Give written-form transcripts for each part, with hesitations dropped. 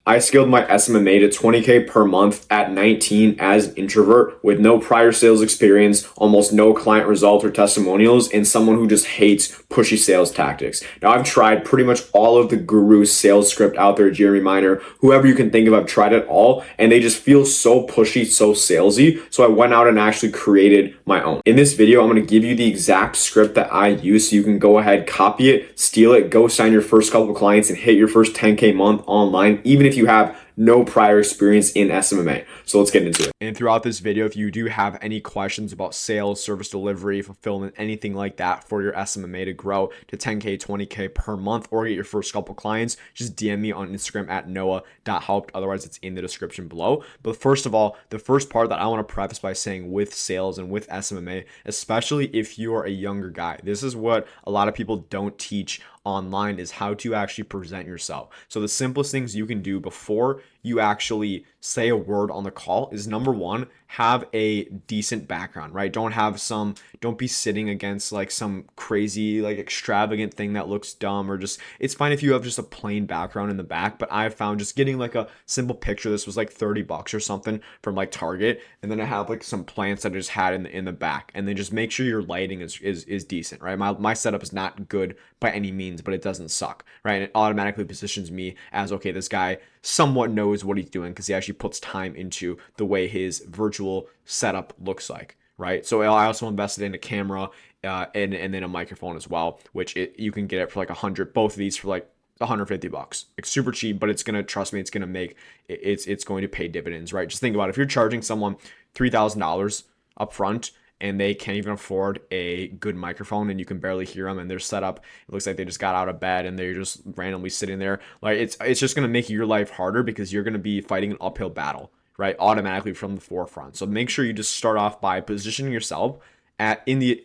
I scaled my SMMA to 20K per month at 19 as an introvert with no prior sales experience, almost no client results or testimonials, and someone who just hates pushy sales tactics. Now, I've tried pretty much all of the guru sales script out there, Jeremy Miner, whoever you can think of, I've tried it all, and they just feel so pushy, so salesy. So I went out and actually created my own. In this video, I'm going to give you the exact script that I use so you can go ahead, copy it, steal it, go sign your first couple of clients and hit your first 10K month online, even if you have no prior experience in SMMA. So let's get into it. And throughout this video, if you do have any questions about sales, service delivery, fulfillment, anything like that for your SMMA to grow to 10K, 20K per month or get your first couple clients, just DM me on Instagram at noah.helped. Otherwise, it's in the description below. But first of all, the first part that I want to preface by saying with sales and with SMMA, especially if you're a younger guy, this is what a lot of people don't teach online, is how to actually present yourself. So the simplest things you can do before you actually say a word on the call is, number one, have a decent background, right? Don't be sitting against like some crazy, like extravagant thing that looks dumb, or just, it's fine if you have just a plain background in the back, but I found just getting like a simple picture, this was like $30 or something from like Target, and then I have like some plants that I just had in the back, and then just make sure your lighting is decent, right? My setup is not good by any means, but it doesn't suck, right? And it automatically positions me as, okay, this guy somewhat knows what he's doing because he actually puts time into the way his virtual setup looks like, right? So I also invested in a camera and then a microphone as well, which you can get it for like 100, both of these for like $150. Like super cheap, but it's gonna, trust me, it's gonna make it's going to pay dividends, right? Just think about it. If you're charging someone $3,000 up front and they can't even afford a good microphone and you can barely hear them and they're set up, it looks like they just got out of bed and they're just randomly sitting there, like it's just going to make your life harder because you're going to be fighting an uphill battle, right? Automatically from the forefront. So make sure you just start off by positioning yourself as the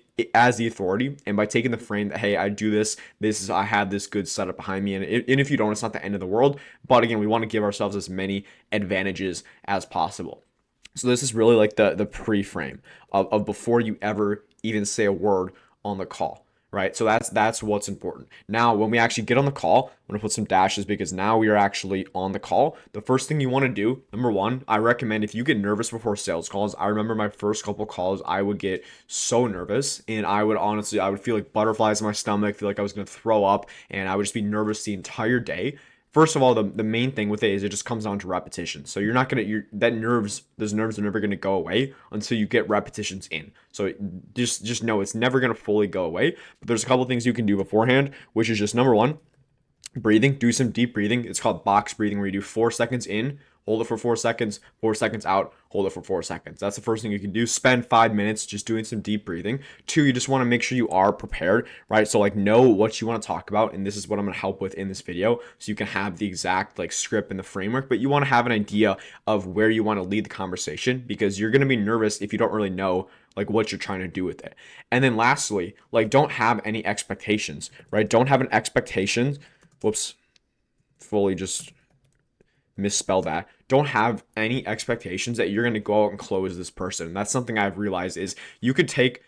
authority, and by taking the frame that, hey, I do this is, I have this good setup behind me, and if you don't, it's not the end of the world. But again, we want to give ourselves as many advantages as possible. So this is really like the pre-frame of before you ever even say a word on the call, right? So that's what's important. Now, when we actually get on the call, I'm gonna put some dashes because now we are actually on the call. The first thing you want to do, number one, I recommend, if you get nervous before sales calls, I remember my first couple calls, I would get so nervous and I would feel like butterflies in my stomach, feel like I was gonna throw up, and I would just be nervous the entire day. First of all, the main thing with it is it just comes down to repetition. So those nerves are never gonna go away until you get repetitions in. So just know it's never gonna fully go away. But there's a couple things you can do beforehand, which is just, number one, breathing. Do some deep breathing. It's called box breathing, where you do 4 seconds in, hold it for 4 seconds, 4 seconds out, hold it for 4 seconds. That's the first thing you can do. Spend 5 minutes just doing some deep breathing. 2, you just want to make sure you are prepared, right? So like, know what you want to talk about, and this is what I'm going to help with in this video, so you can have the exact like script and the framework, but you want to have an idea of where you want to lead the conversation, because you're going to be nervous if you don't really know like what you're trying to do with it. And then lastly, like, don't have any expectations, right? Don't have an expectation. Whoops, fully just misspelled that. Don't have any expectations that you're going to go out and close this person. That's something I've realized is you could take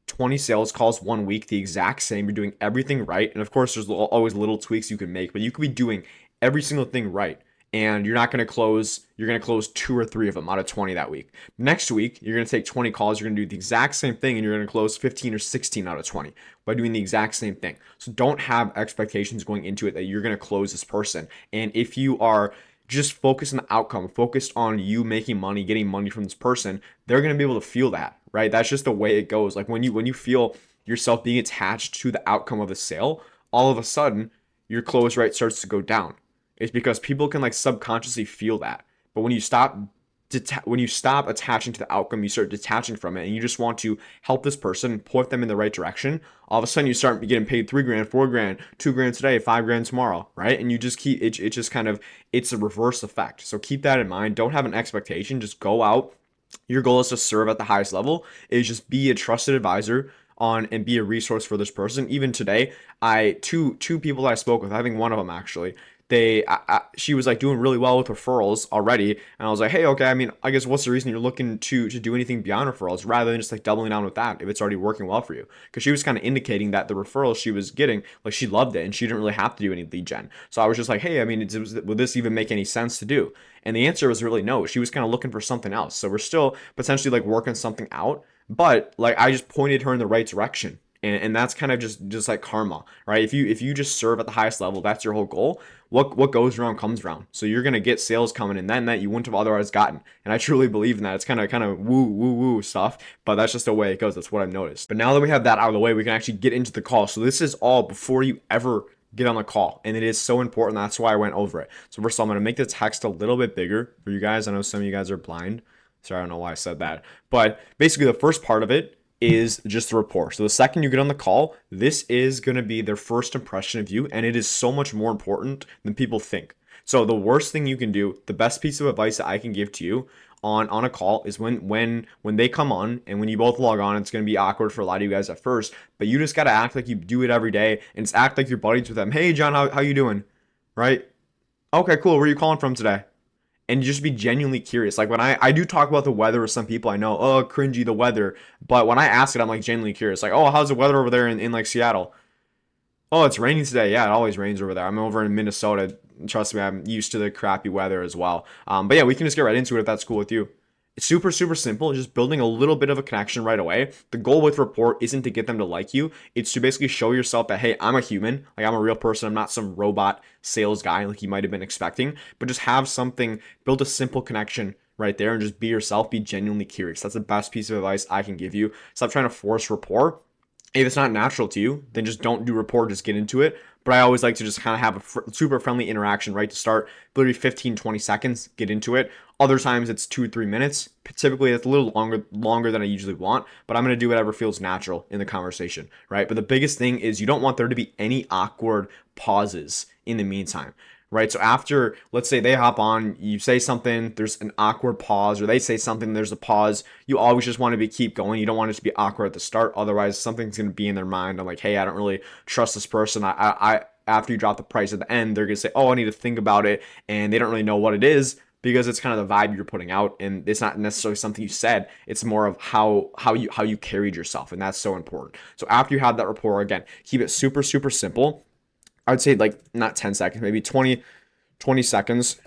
20 sales calls one week, the exact same. You're doing everything right. And of course, there's always little tweaks you can make, but you could be doing every single thing right. And you're going to close 2 or 3 of them out of 20 that week. Next week, you're going to take 20 calls, you're going to do the exact same thing, and you're going to close 15 or 16 out of 20 by doing the exact same thing. So don't have expectations going into it that you're going to close this person. And if you are just focused on the outcome, focused on you making money, getting money from this person, they're going to be able to feel that, right? That's just the way it goes. Like when you feel yourself being attached to the outcome of the sale, all of a sudden your close rate starts to go down. It's because people can like subconsciously feel that. But when you stop attaching to the outcome, you start detaching from it, and you just want to help this person, point them in the right direction. All of a sudden, you start getting paid $3,000, $4,000, $2,000 today, $5,000 tomorrow, right? And you just keep it. It just kind of, it's a reverse effect. So keep that in mind. Don't have an expectation. Just go out. Your goal is to serve at the highest level. Is just be a trusted advisor on and be a resource for this person. Even today, two people that I spoke with, I think one of them actually, she was like doing really well with referrals already, and I was like, hey, okay, I mean, I guess what's the reason you're looking to do anything beyond referrals rather than just like doubling down with that if it's already working well for you? Because she was kind of indicating that the referrals she was getting, like she loved it and she didn't really have to do any lead gen. So I was just like, hey, I mean, would this even make any sense to do? And the answer was really no. She was kind of looking for something else. So we're still potentially like working something out, but like I just pointed her in the right direction. And that's kind of just like karma, right? If you just serve at the highest level, that's your whole goal. What goes around comes around. So you're gonna get sales coming in then that you wouldn't have otherwise gotten. And I truly believe in that. It's kind of woo stuff, but that's just the way it goes. That's what I've noticed. But now that we have that out of the way, we can actually get into the call. So this is all before you ever get on the call, and it is so important. That's why I went over it. So first of all, I'm gonna make the text a little bit bigger for you guys. I know some of you guys are blind. Sorry, I don't know why I said that. But basically the first part of it is just the rapport. So the second you get on the call, this is going to be their first impression of you, and it is so much more important than people think. So the worst thing you can do, the best piece of advice that I can give to you on a call is when they come on and when you both log on, it's going to be awkward for a lot of you guys at first, but you just got to act like you do it every day and just act like you're buddies with them. Hey John, how you doing? Right? Okay, cool. Where are you calling from today? And just be genuinely curious. Like when I do talk about the weather with some people, I know, oh, cringy, the weather. But when I ask it, I'm like genuinely curious. Like, oh, how's the weather over there in like Seattle? Oh, it's raining today. Yeah, it always rains over there. I'm over in Minnesota. Trust me, I'm used to the crappy weather as well. But yeah, we can just get right into it if that's cool with you. It's super, super simple. Just building a little bit of a connection right away. The goal with rapport isn't to get them to like you. It's to basically show yourself that, hey, I'm a human. Like I'm a real person. I'm not some robot sales guy like you might have been expecting. But just have something, build a simple connection right there and just be yourself. Be genuinely curious. That's the best piece of advice I can give you. Stop trying to force rapport. If it's not natural to you, then just don't do rapport, just get into it. But I always like to just kind of have a super friendly interaction right to start, literally 15, 20 seconds, get into it. Other times it's 2 or 3 minutes. Typically it's a little longer than I usually want, but I'm going to do whatever feels natural in the conversation, right? But the biggest thing is you don't want there to be any awkward pauses in the meantime, right? So after, let's say they hop on, you say something, there's an awkward pause, or they say something, there's a pause. You always just want to keep going. You don't want it to be awkward at the start. Otherwise, something's going to be in their mind. I'm like, hey, I don't really trust this person. After you drop the price at the end, they're going to say, oh, I need to think about it. And they don't really know what it is because it's kind of the vibe you're putting out. And it's not necessarily something you said. It's more of how you carried yourself. And that's so important. So after you have that rapport, again, keep it super, super simple. I'd say like not 10 seconds, maybe 20 seconds,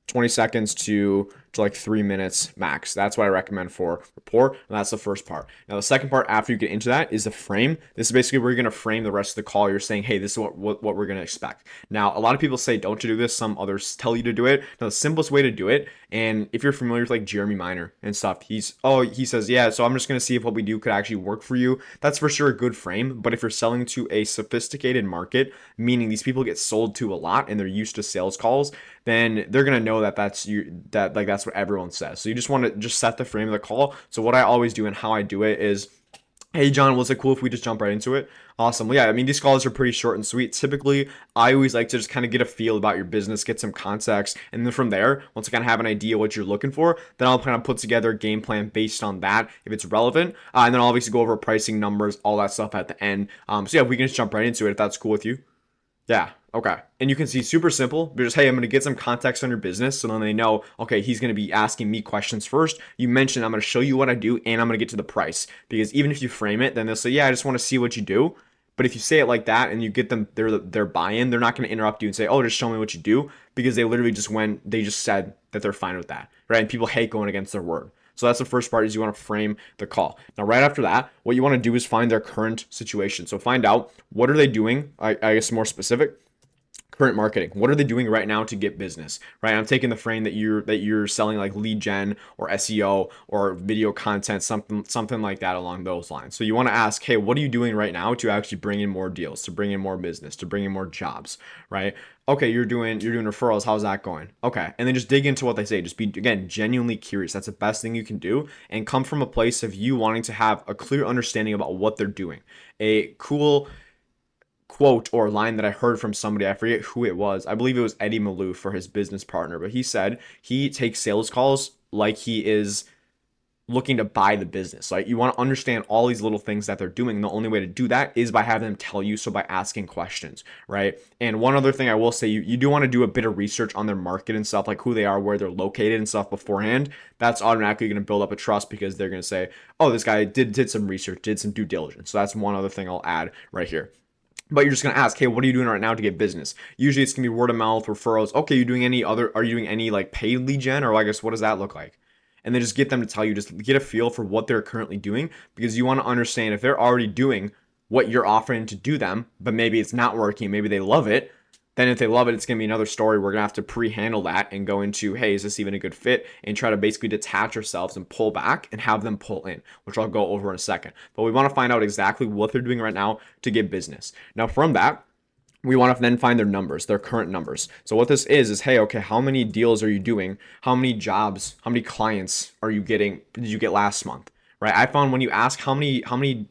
20 seconds to like 3 minutes max. That's what I recommend for rapport. And that's the first part. Now, the second part after you get into that is the frame. This is basically where you're going to frame the rest of the call. You're saying, hey, this is what we're going to expect. Now, a lot of people say don't do this. Some others tell you to do it. Now, the simplest way to do it, and if you're familiar with like Jeremy Miner and stuff, he says, yeah, so I'm just going to see if what we do could actually work for you. That's for sure a good frame. But if you're selling to a sophisticated market, meaning these people get sold to a lot and they're used to sales calls, then they're going to know that's what everyone says. So you just want to just set the frame of the call. So what I always do and how I do it is, hey John, was it cool if we just jump right into it? Awesome. Well, yeah, I mean, these calls are pretty short and sweet. Typically, I always like to just kind of get a feel about your business, get some context, and then from there, once I kind of have an idea what you're looking for, then I'll kind of put together a game plan based on that if it's relevant, and then I'll obviously go over pricing numbers, all that stuff at the end. So yeah, we can just jump right into it if that's cool with you. Yeah. Okay. And you can see super simple. But just, hey, I'm going to get some context on your business. So then they know, okay, he's going to be asking me questions first. You mentioned I'm going to show you what I do and I'm going to get to the price. Because even if you frame it, then they'll say, yeah, I just want to see what you do. But if you say it like that and you get them their buy-in, they're not going to interrupt you and say, oh, just show me what you do. Because they literally they just said that they're fine with that. Right. And people hate going against their word. So that's the first part is you want to frame the call. Now, right after that, what you want to do is find their current situation. So find out what are they doing, I guess more specific, current marketing. What are they doing right now to get business, right? I'm taking the frame that you're selling like lead gen or SEO or video content, something like that along those lines. So you want to ask, hey, what are you doing right now to actually bring in more deals, to bring in more business, to bring in more jobs, right? Okay, you're doing referrals. How's that going? Okay, and then just dig into what they say. Just be, again, genuinely curious. That's the best thing you can do, and come from a place of you wanting to have a clear understanding about what they're doing. A cool quote or line that I heard from somebody, I forget who it was. I believe it was Eddie Malou for his business partner, but he said he takes sales calls like he is looking to buy the business. Like you want to understand all these little things that they're doing. And the only way to do that is by having them tell you. So by asking questions, right? And one other thing I will say, you do want to do a bit of research on their market and stuff, like who they are, where they're located and stuff beforehand. That's automatically going to build up a trust because they're going to say, oh, this guy did some research, did some due diligence. So that's one other thing I'll add right here. But you're just gonna ask, hey, what are you doing right now to get business? Usually it's gonna be word of mouth, referrals. Okay, are you doing any like paid lead gen, or I guess what does that look like? And then just get them to tell you, just get a feel for what they're currently doing, because you want to understand if they're already doing what you're offering to do them, but maybe it's not working, maybe they love it. Then if they love it, it's going to be another story. We're going to have to pre-handle that and go into, hey, is this even a good fit? And try to basically detach ourselves and pull back and have them pull in, which I'll go over in a second. But we want to find out exactly what they're doing right now to get business. Now from that, we want to then find their numbers, their current numbers. So what this is, hey, okay, how many deals are you doing? How many jobs, how many clients are you getting, did you get last month? Right? I found when you ask how many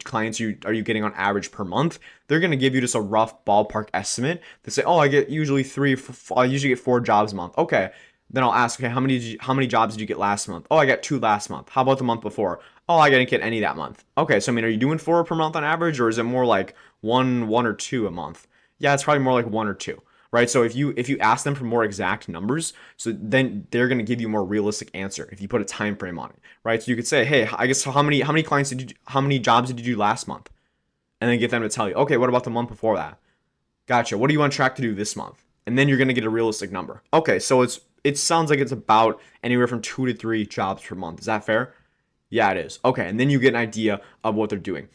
clients are you getting on average per month, they're going to give you just a rough ballpark estimate. They say, oh, I usually get 4 jobs a month. Okay. Then I'll ask, okay, how many jobs did you get last month? Oh, I got 2 last month. How about the month before? Oh, I didn't get any that month. Okay, so I mean, are you doing 4 per month on average, or is it more like one or 2 a month? Yeah, it's probably more like 1 or 2. Right. So if you ask them for more exact numbers, so then they're going to give you a more realistic answer if you put a time frame on it. Right. So you could say, hey, I guess how many how many jobs did you do last month? And then get them to tell you, okay, what about the month before that? Gotcha. What are you on track to do this month? And then you're going to get a realistic number. Okay. So it sounds like it's about anywhere from 2 to 3 jobs per month. Is that fair? Yeah, it is. Okay. And then you get an idea of what they're doing.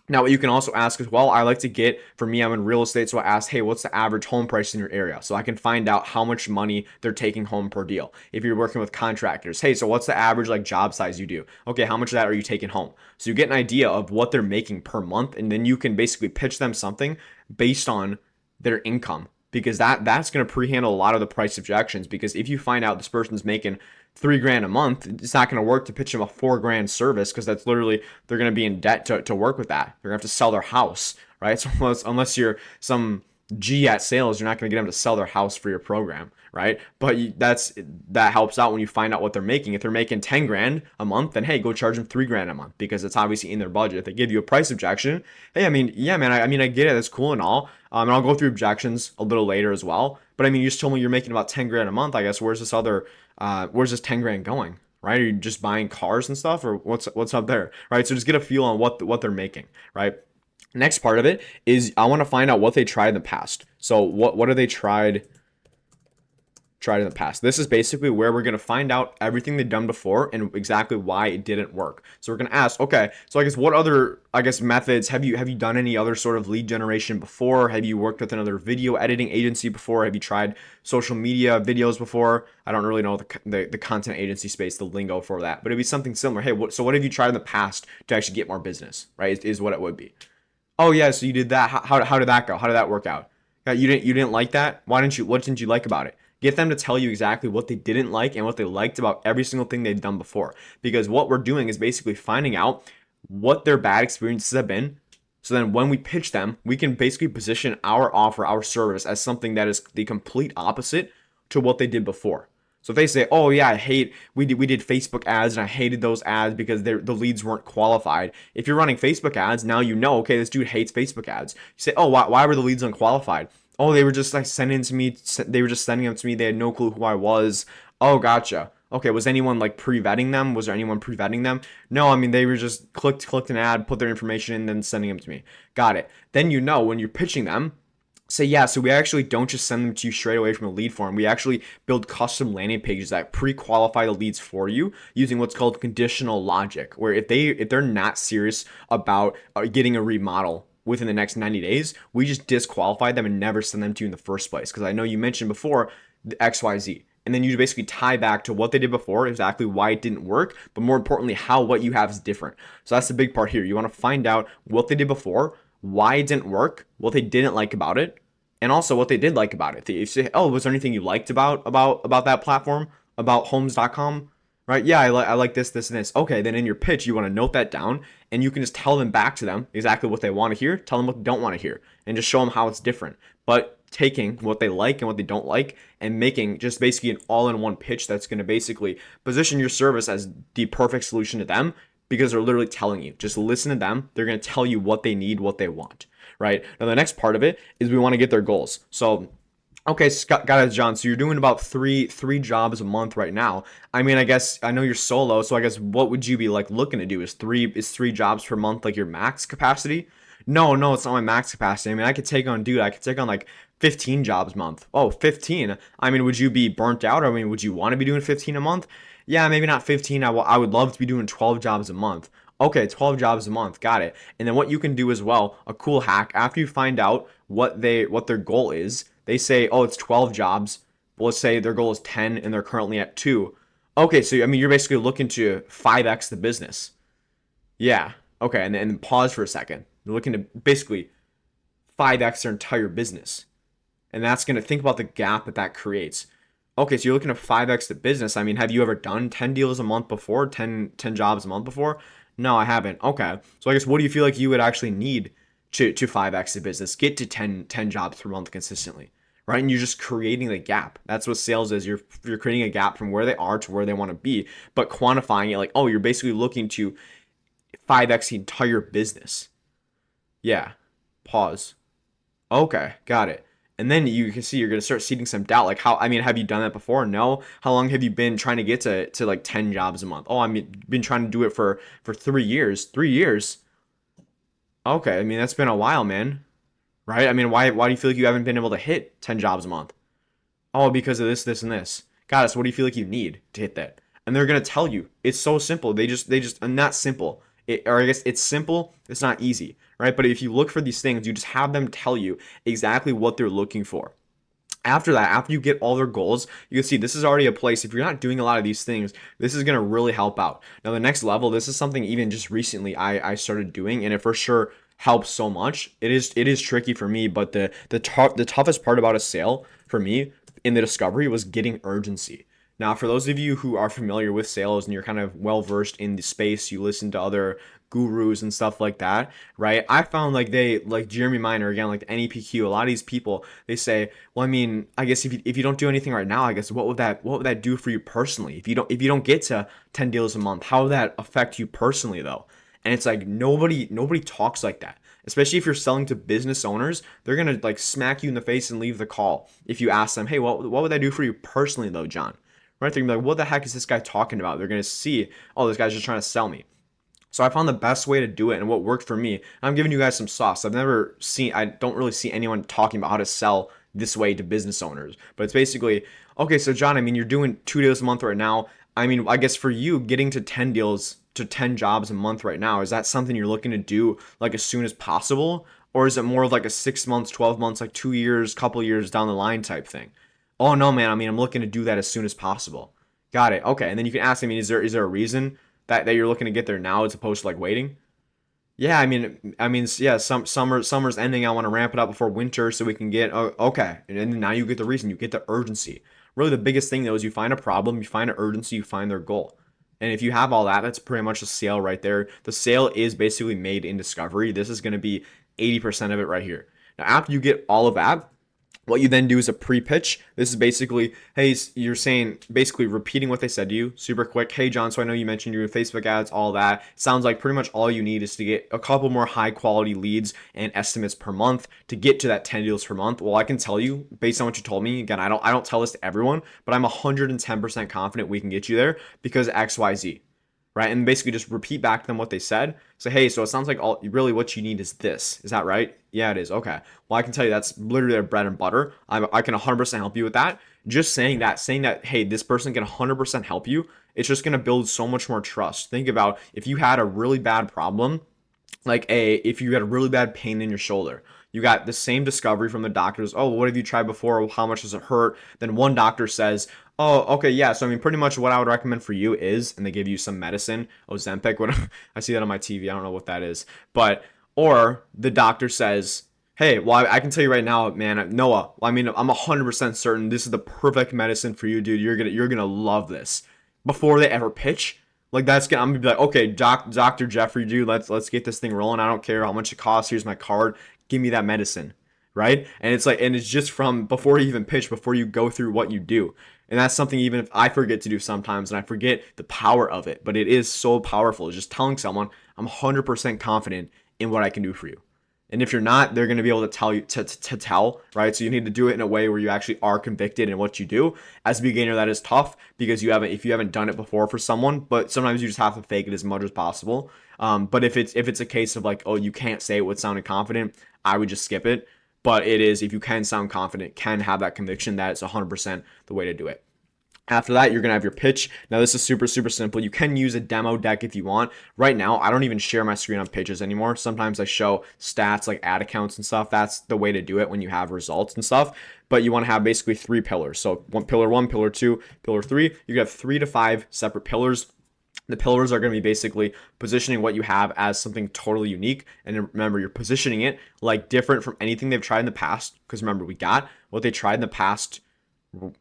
Now, what you can also ask as well, I like to get, for me, I'm in real estate, so I ask, hey, what's the average home price in your area? So I can find out how much money they're taking home per deal. If you're working with contractors, hey, so what's the average like job size you do? Okay, how much of that are you taking home? So you get an idea of what they're making per month, and then you can basically pitch them something based on their income, because that's going to pre-handle a lot of the price objections. Because if you find out this person's making $3,000 a month, it's not going to work to pitch them a $4,000 service, because that's literally, they're going to be in debt to work with that. They're going to have to sell their house, right? So unless you're some G at sales, you're not going to get them to sell their house for your program, right? But that helps out when you find out what they're making. If they're making 10 grand a month, then hey, go charge them 3 grand a month, because it's obviously in their budget. If they give you a price objection, hey, I mean, yeah, man, I mean, I get it, that's cool and all. And I'll go through objections a little later as well. But I mean, you just told me you're making about 10 grand a month. I guess where's this 10 grand going? Right? Are you just buying cars and stuff, or what's up there? Right? So just get a feel on what they're making, right? Next part of it is I want to find out what they tried in the past. So what have they tried in the past? This is basically where we're going to find out everything they've done before and exactly why it didn't work. So we're going to ask, okay, so I guess what other, methods have you done? Any other sort of lead generation before? Have you worked with another video editing agency before? Have you tried social media videos before? I don't really know the content agency space, the lingo for that, but it'd be something similar. Hey, what have you tried in the past to actually get more business, right? Is what it would be. Oh yeah, so you did that. How did that go? How did that work out? You didn't like that? What didn't you like about it? Get them to tell you exactly what they didn't like and what they liked about every single thing they've done before. Because what we're doing is basically finding out what their bad experiences have been. So then when we pitch them, we can basically position our offer, our service, as something that is the complete opposite to what they did before. So if they say, oh yeah, we did Facebook ads and I hated those ads because the leads weren't qualified. If you're running Facebook ads, now you know, okay, this dude hates Facebook ads. You say, oh, why were the leads unqualified? Oh, they were just like sending them to me. They were just sending them to me. They had no clue who I was. Oh, gotcha. Okay, was anyone like pre-vetting them? Was there anyone pre-vetting them? No, I mean, they were just clicked an ad, put their information in, then sending them to me. Got it. Then you know when you're pitching them, say, yeah, so we actually don't just send them to you straight away from a lead form. We actually build custom landing pages that pre-qualify the leads for you using what's called conditional logic, where if they're not serious about getting a remodel within the next 90 days, we just disqualify them and never send them to you in the first place. Because I know you mentioned before the XYZ. And then you basically tie back to what they did before, exactly why it didn't work, but more importantly, how what you have is different. So that's the big part here. You want to find out what they did before, why it didn't work, what they didn't like about it, and also what they did like about it. You say, oh, was there anything you liked about that platform, about homes.com? Right? Yeah, I like this, and this. Okay, then in your pitch, you want to note that down, and you can just tell them back to them exactly what they want to hear, tell them what they don't want to hear, and just show them how it's different. But taking what they like and what they don't like and making just basically an all-in-one pitch that's going to basically position your service as the perfect solution to them, because they're literally telling you, just listen to them. They're going to tell you what they need, what they want, right? Now, the next part of it is we want to get their goals. So, okay, Scott, got it, John. So you're doing about three jobs a month right now. I mean, I guess I know you're solo, so I guess what would you be like looking to do? Is three jobs per month like your max capacity? No, no, it's not my max capacity. I mean, I could take on like 15 jobs a month. Oh, 15. I mean, would you be burnt out? I mean, would you want to be doing 15 a month? Yeah, maybe not 15. I would love to be doing 12 jobs a month. Okay, 12 jobs a month. Got it. And then what you can do as well, a cool hack, after you find out what their goal is, they say, "Oh, it's 12 jobs." But let's say their goal is 10 and they're currently at 2. Okay, so I mean, you're basically looking to 5x the business. Yeah. Okay, and then pause for a second. You're looking to basically 5x their entire business. And that's going to think about the gap that creates. Okay, so you're looking to 5x the business. I mean, have you ever done 10 deals a month before, 10 jobs a month before? No, I haven't. Okay. So I guess what do you feel like you would actually need to 5x the business, get to 10 jobs per month consistently, right? And you're just creating the gap. That's what sales is. You're creating a gap from where they are to where they want to be, but quantifying it like, oh, you're basically looking to 5x the entire business. Yeah. Pause. Okay, got it. And then you can see you're gonna start seeding some doubt. Like how, I mean, have you done that before? No. How long have you been trying to get to like 10 jobs a month? Oh, I mean, been trying to do it for 3 years. 3 years. Okay, I mean that's been a while, man. Right? I mean, why do you feel like you haven't been able to hit 10 jobs a month? Oh, because of this, this, and this. Got it. So what do you feel like you need to hit that? And they're gonna tell you. It's so simple. They just and not simple. Or I guess it's simple. It's not easy, right? But if you look for these things, you just have them tell you exactly what they're looking for. After that, after you get all their goals, you can see this is already a place. If you're not doing a lot of these things, this is going to really help out. Now, the next level, this is something even just recently I started doing, and it for sure helps so much. It is tricky for me, but the toughest part about a sale for me in the discovery was getting urgency. Now, for those of you who are familiar with sales and you're kind of well versed in the space, you listen to other gurus and stuff like that, right? I found like Jeremy Miner, again, like the NEPQ, a lot of these people, they say, well, I mean, I guess if you don't do anything right now, I guess what would that do for you personally? If you don't get to 10 deals a month, how would that affect you personally though? And it's like nobody talks like that. Especially if you're selling to business owners, they're gonna like smack you in the face and leave the call if you ask them, hey, what would that do for you personally though, John? Right? They're gonna be like, what the heck is this guy talking about? They're gonna see, oh, this guy's just trying to sell me. So I found the best way to do it and what worked for me. I'm giving you guys some sauce. I don't really see anyone talking about how to sell this way to business owners. But it's basically, okay, so John, I mean, you're doing 2 deals a month right now. I mean, I guess for you, getting to 10 deals to 10 jobs a month right now, is that something you're looking to do like as soon as possible? Or is it more of like a 6 months, 12 months, like 2 years, couple years down the line type thing? Oh no, man. I mean, I'm looking to do that as soon as possible. Got it. Okay. And then you can ask, I mean, is there a reason that you're looking to get there now as opposed to like waiting? Yeah, I mean, yeah. Summer's ending. I want to ramp it up before winter so we can get. Oh, okay, and then now you get the reason. You get the urgency. Really, the biggest thing though is you find a problem, you find an urgency, you find their goal. And if you have all that, that's pretty much a sale right there. The sale is basically made in discovery. This is going to be 80% of it right here. Now, after you get all of that, what you then do is a pre-pitch. This is basically, hey, you're saying, basically repeating what they said to you, super quick. Hey, John, so I know you mentioned you're doing Facebook ads, all that. Sounds like pretty much all you need is to get a couple more high quality leads and estimates per month to get to that 10 deals per month. Well, I can tell you, based on what you told me, again, I don't tell this to everyone, but I'm 110% confident we can get you there because XYZ, right? And basically just repeat back to them what they said. Say, hey, so it sounds like all really what you need is this. Is that right? Yeah, it is. Okay. Well, I can tell you that's literally their bread and butter. I can 100% help you with that. Just saying that, hey, this person can 100% help you. It's just gonna build so much more trust. Think about if you had a really bad problem, if you had a really bad pain in your shoulder, you got the same discovery from the doctors. Oh, what have you tried before? How much does it hurt? Then one doctor says, oh, okay, yeah. So I mean, pretty much what I would recommend for you is, and they give you some medicine, Ozempic. What I see that on my TV. I don't know what that is, but or the doctor says, hey, well, I can tell you right now, man, Noah. I mean, I'm 100% certain this is the perfect medicine for you, dude. You're gonna love this. Before they ever pitch, like I'm gonna be like, okay, Dr. Jeffrey, dude, let's get this thing rolling. I don't care how much it costs. Here's my card. Give me that medicine, right? And it's like, and it's just from before you even pitch, before you go through what you do. And that's something even if I forget to do sometimes, and I forget the power of it, but it is so powerful. Just telling someone, I'm 100% confident in what I can do for you. And if you're not, they're going to be able to tell you to tell, right? So you need to do it in a way where you actually are convicted in what you do. As a beginner, that is tough because if you haven't done it before for someone, but sometimes you just have to fake it as much as possible. But if it's a case of like, oh, you can't say it with sounding confident, I would just skip it. But it is, if you can sound confident, can have that conviction, that it's 100% the way to do it. After that, you're going to have your pitch. Now, this is super, super simple. You can use a demo deck if you want. Right now, I don't even share my screen on pitches anymore. Sometimes I show stats like ad accounts and stuff. That's the way to do it when you have results and stuff. But you want to have basically 3 pillars. So pillar 1, pillar 2, pillar 3. You have 3 to 5 separate pillars. The pillars are going to be basically positioning what you have as something totally unique. And remember, you're positioning it like different from anything they've tried in the past. Because remember, we got what they tried in the past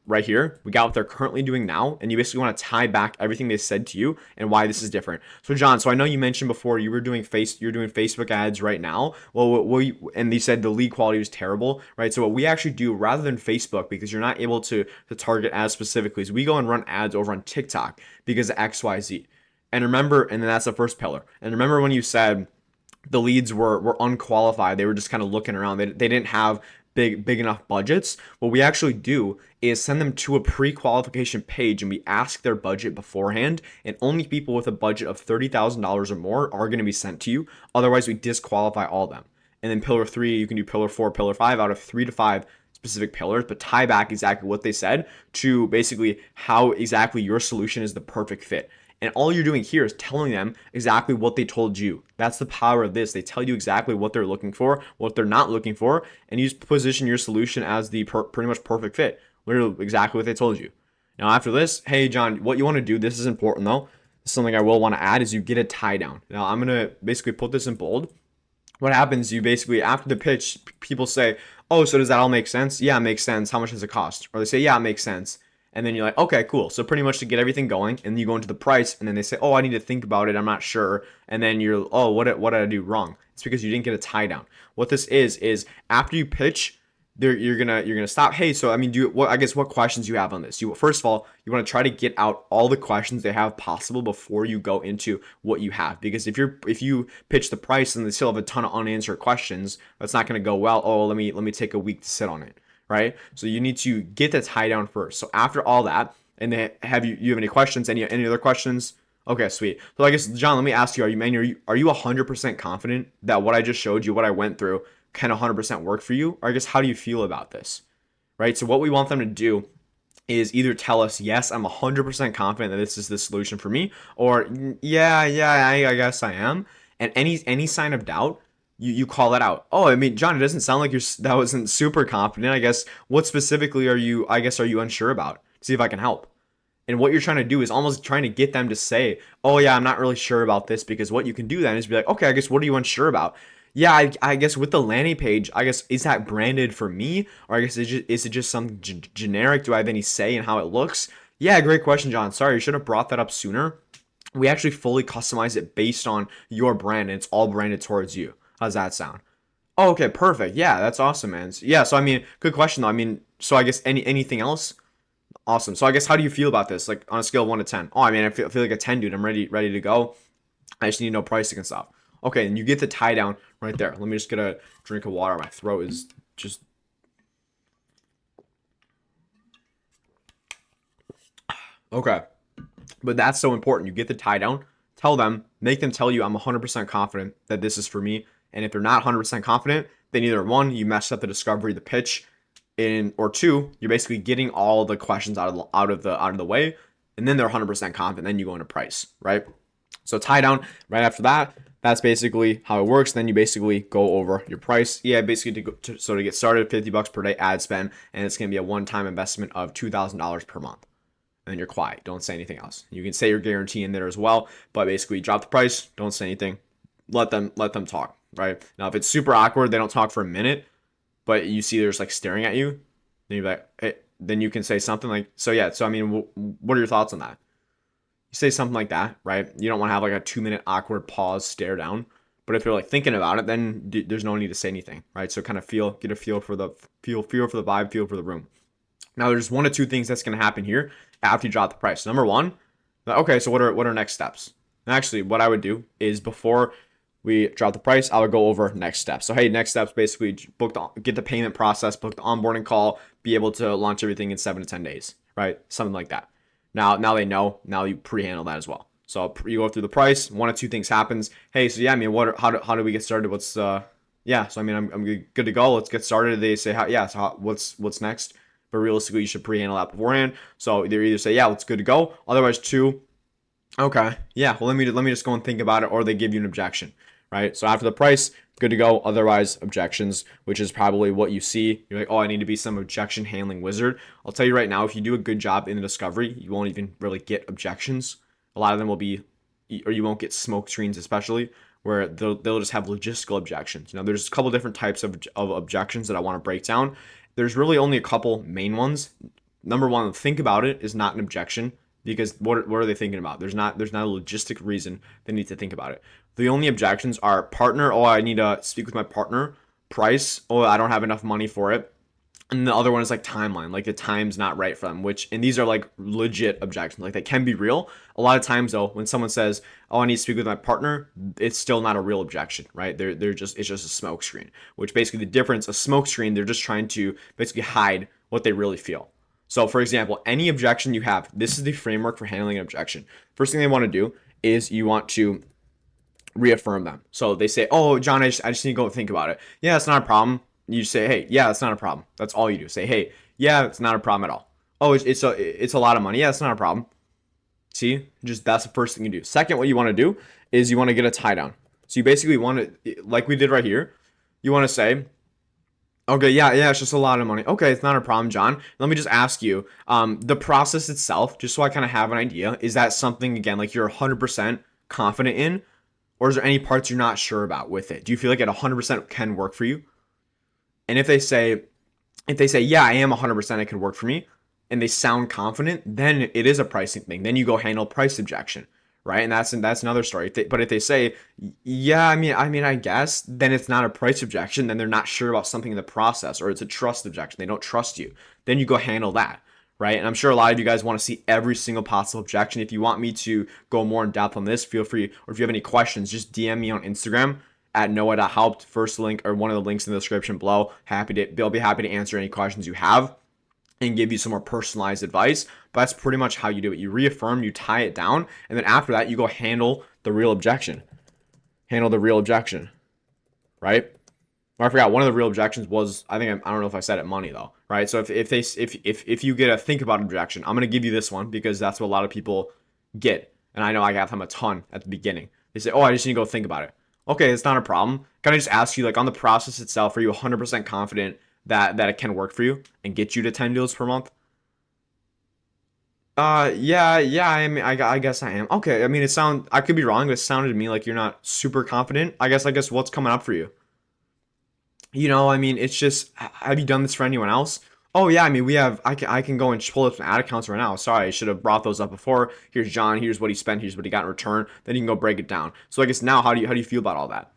right here. We got what they're currently doing now, and you basically want to tie back everything they said to you and why this is different. So John, so I know you mentioned before you're doing Facebook ads right now. Well, and you said the lead quality was terrible, right? So what we actually do rather than Facebook, because you're not able to target as specifically, is we go and run ads over on TikTok because of XYZ. And remember, and then that's the first pillar. And remember when you said the leads were unqualified, they were just kind of looking around. They didn't have big enough budgets. What we actually do is send them to a pre-qualification page and we ask their budget beforehand, and only people with a budget of $30,000 or more are going to be sent to you. Otherwise, we disqualify all of them. And then pillar 3, you can do pillar 4, pillar 5 out of 3 to 5 specific pillars, but tie back exactly what they said to basically how exactly your solution is the perfect fit. And all you're doing here is telling them exactly what they told you. That's the power of this. They tell you exactly what they're looking for, what they're not looking for, and you position your solution as the pretty much perfect fit. Literally exactly what they told you. Now after this, hey John, what you want to do, this is important though. This is something I will want to add is you get a tie down. Now I'm going to basically put this in bold. What happens, you basically, after the pitch, people say, oh, so does that all make sense? Yeah, it makes sense. How much does it cost? Or they say, yeah, it makes sense. And then you're like, okay, cool. So pretty much to get everything going, and you go into the price, and then they say, oh, I need to think about it. I'm not sure. And then you're, oh, what did I do wrong? It's because you didn't get a tie down. What this is after you pitch, you're gonna stop. Hey, so I mean, what questions you have on this? First of all, you want to try to get out all the questions they have possible before you go into what you have. Because if you pitch the price and they still have a ton of unanswered questions, that's not gonna go well. Oh, let me take a week to sit on it, right? So you need to get the tie down first. So after all that, and then have any questions? Any other questions? Okay, sweet. So I guess John, let me ask you: are you 100% confident that what I just showed you, what I went through, can 100% work for you? Or I guess how do you feel about this, right? So what we want them to do is either tell us, yes, I'm 100% confident that this is the solution for me, or yeah, I guess I am. And any sign of doubt, you call that out. Oh, I mean, John, it doesn't sound like that wasn't super confident. I guess what specifically are you unsure about? See if I can help. And what you're trying to do is almost trying to get them to say, oh yeah, I'm not really sure about this, because what you can do then is be like, okay, I guess what are you unsure about? Yeah, I guess with the landing page, I guess, is that branded for me? Or I guess is it just some generic? Do I have any say in how it looks? Yeah, great question, John. Sorry, you should have brought that up sooner. We actually fully customize it based on your brand, and it's all branded towards you. How's that sound? Oh, okay, perfect. Yeah, that's awesome, man. Yeah, so I mean, good question though. I mean, so I guess anything else? Awesome. So I guess how do you feel about this? Like on a scale of 1 to 10? Oh, I mean, I feel like a 10, dude. I'm ready to go. I just need to know pricing and stuff. Okay, and you get the tie down right there. Let me just get a drink of water. My throat is just. Okay. But that's so important. You get the tie down. Tell them, make them tell you I'm 100% confident that this is for me. And if they're not 100% confident, then either one, you messed up the discovery, the pitch, or two, you're basically getting all the questions out of the way, and then they're 100% confident. Then you go into price, right? So tie down right after that. That's basically how it works. Then you basically go over your price. Yeah, basically to get started, $50 per day ad spend, and it's gonna be a one-time investment of $2,000 per month. And then you're quiet. Don't say anything else. You can say your guarantee in there as well, but basically drop the price. Don't say anything. Let them talk. Right now, if it's super awkward, they don't talk for a minute, but you see they're just like staring at you, then you're like, hey, then you can say something like, so yeah. So I mean, what are your thoughts on that? You say something like that, right? You don't want to have like a 2-minute awkward pause, stare down. But if they're like thinking about it, then there's no need to say anything, right? So kind of get a feel for the vibe, feel for the room. Now there's one or two things that's going to happen here after you drop the price. Number one, okay, so what are next steps? And actually, what I would do is before we drop the price, I would go over next steps. So hey, next steps basically get the payment process, book the onboarding call, be able to launch everything in 7 to 10 days, right? Something like that. Now they know. Now you pre-handle that as well. So you go through the price. One or two things happens. Hey, so yeah, I mean, how do we get started? What's yeah? So I mean, I'm good to go. Let's get started. They say what's next? But realistically, you should pre-handle that beforehand. So they either say yeah, it's good to go. Otherwise, two, okay, yeah, well let me just go and think about it, or they give you an objection, right? So after the price, good to go. Otherwise, objections, which is probably what you see. You're like, oh, I need to be some objection handling wizard. I'll tell you right now, if you do a good job in the discovery, you won't even really get objections. A lot of them will be, or you won't get smoke screens, especially where they'll just have logistical objections. Now, there's a couple different types of objections that I want to break down. There's really only a couple main ones. Number one, think about it is not an objection, because what are they thinking about? There's not a logistic reason they need to think about it. The only objections are partner. Oh, I need to speak with my partner. Price. Oh, I don't have enough money for it. And the other one is like timeline, like the time's not right for them, and these are like legit objections, like they can be real. A lot of times though, when someone says, oh, I need to speak with my partner, it's still not a real objection, right? It's just a smoke screen, which basically the difference, a smoke screen, they're just trying to basically hide what they really feel. So for example, any objection you have, this is the framework for handling an objection. First thing they want to do is you want to reaffirm them. So they say, oh, John, I just need to go think about it. Yeah, it's not a problem. You say, hey, yeah, it's not a problem. That's all you do. Say, hey, yeah, it's not a problem at all. Oh, it's a lot of money. Yeah, it's not a problem. See, just that's the first thing you do. Second, what you want to do is you want to get a tie down. So you basically want to, like we did right here, you want to say, okay, yeah, it's just a lot of money. Okay, it's not a problem, John. Let me just ask you, the process itself, just so I kind of have an idea, is that something, again, like you're 100% confident in, or is there any parts you're not sure about with it? Do you feel like it 100% can work for you? And if they say, yeah, I am 100%, it can work for me, and they sound confident, then it is a pricing thing. Then you go handle price objection, right? And that's another story. But if they say, yeah, I mean, I guess, then it's not a price objection. Then they're not sure about something in the process, or it's a trust objection. They don't trust you. Then you go handle that, right? And I'm sure a lot of you guys want to see every single possible objection. If you want me to go more in depth on this, feel free. Or if you have any questions, just DM me on Instagram at noah.helped. First link, or one of the links in the description below. I'll be happy to answer any questions you have and give you some more personalized advice. But that's pretty much how you do it. You reaffirm, you tie it down, and then after that, you go handle the real objection. Handle the real objection, right? Or I forgot, one of the real objections was, I don't know if I said it, money though, right? So if you get a think about objection, I'm gonna give you this one because that's what a lot of people get, and I know I got them a ton at the beginning. They say, oh, I just need to go think about it. Okay, it's not a problem. Can I just ask you, like, on the process itself, are you 100% confident that it can work for you and get you to 10 deals per month? Yeah, I mean, I guess I am. Okay, I mean, I could be wrong, but it sounded to me like you're not super confident. I guess what's coming up for you? I mean, it's just, have you done this for anyone else? Oh yeah, I mean, I can go and pull up some ad accounts right now. Sorry, I should have brought those up before. Here's John, here's what he spent, here's what he got in return. Then you can go break it down. So I guess now, how do you feel about all that?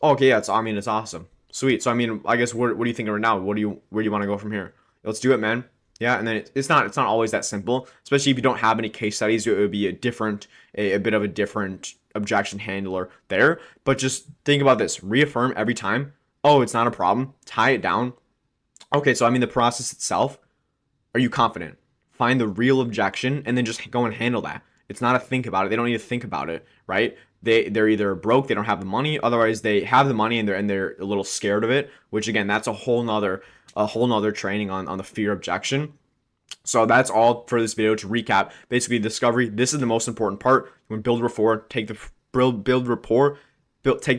Oh, okay, yeah, it's awesome. Sweet. So I mean, I guess what are you thinking right now? Where do you want to go from here? Let's do it, man. Yeah, and then it's not always that simple, especially if you don't have any case studies. It would be a bit of a different objection handler there. But just think about this. Reaffirm every time. Oh, it's not a problem. Tie it down. Okay, so I mean the process itself. Are you confident? Find the real objection and then just go and handle that. It's not a think about it. They don't need to think about it, right? They're either broke, they don't have the money, otherwise they have the money and they're a little scared of it, which again, that's a whole nother training on the fear objection. So that's all for this video. To recap, basically discovery, this is the most important part. You want to build rapport, take the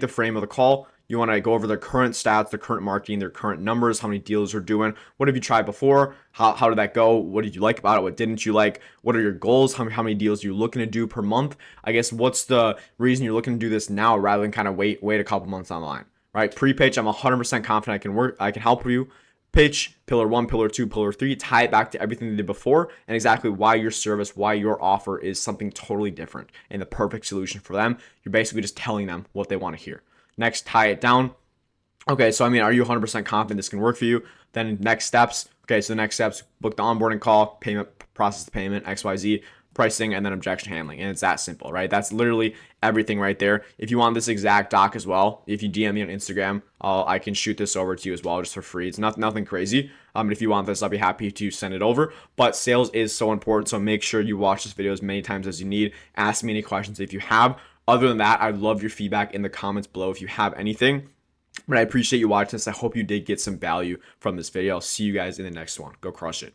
frame of the call. You want to go over their current stats, their current marketing, their current numbers, how many deals they're doing. What have you tried before? How did that go? What did you like about it? What didn't you like? What are your goals? How many deals are you looking to do per month? I guess what's the reason you're looking to do this now rather than kind of wait a couple months down the line, right? Pre-pitch, I'm 100% confident I can help you. Pitch, pillar 1, pillar 2, pillar 3, tie it back to everything they did before and exactly why your service, why your offer is something totally different and the perfect solution for them. You're basically just telling them what they want to hear. Next, tie it down. Okay, so I mean, are you 100% confident this can work for you? Then next steps. Okay, so the next steps, book the onboarding call, payment, process the payment, XYZ, pricing, and then objection handling. And it's that simple, right? That's literally everything right there. If you want this exact doc as well, if you DM me on Instagram, I can shoot this over to you as well just for free. It's nothing crazy. If you want this, I'll be happy to send it over. But sales is so important, so make sure you watch this video as many times as you need. Ask me any questions if you have. Other than that, I'd love your feedback in the comments below if you have anything. But I appreciate you watching this. I hope you did get some value from this video. I'll see you guys in the next one. Go crush it.